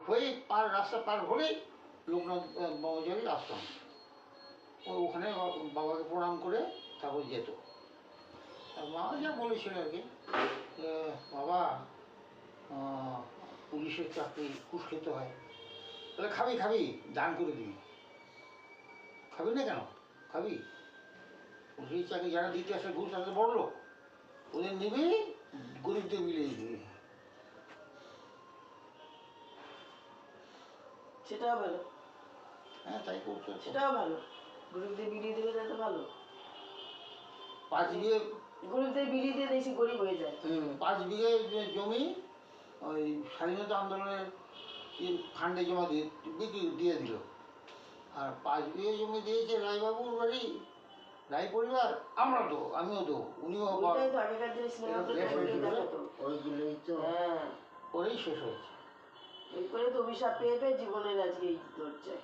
হয়ে রাস্তা পার হলেই লোকনাথ ব্রহ্মচারীর আশ্রম। ওখানে বাবাকে প্রণাম করে তারপর যেত। মা যা বলেছিল আর কি, বাবা পুলিশের চাকরি ঘুষ খেতে হয়, তাহলে খাবি খাবি দান করে দিবি, খাবি না কেন খাবি, পুলিশের চাকরি যারা দিতে আসে ঘুষ তাদের বড় লোক, ওদের নিবি গরিবদের মিলিয়ে দিবি। সেটাও ভালো। হ্যাঁ তাই করতো, সেটাও ভালো, গরিবদের বিলিয়ে দেবে তাতে ভালো। 5 বিঘে গরিবদের বিলিয়ে দিয়ে দেখছি গরিব হয়ে যায়। 5 বিঘে জমি ওই স্বাধীনতা আন্দোলনের ফান্ডে জমা দিয়ে দিল। আর 5 বিঘে জমি দিয়েছে রায়বাবুর বাড়ি, রায় পরিবার, আমরা তো আমিও তো, উনিও আগেকার দিনে ওরেই শেষ হয়েছে। এই করে তো অভিশাপ পেয়ে পেয়ে জীবনের আজকে এই দরজায়।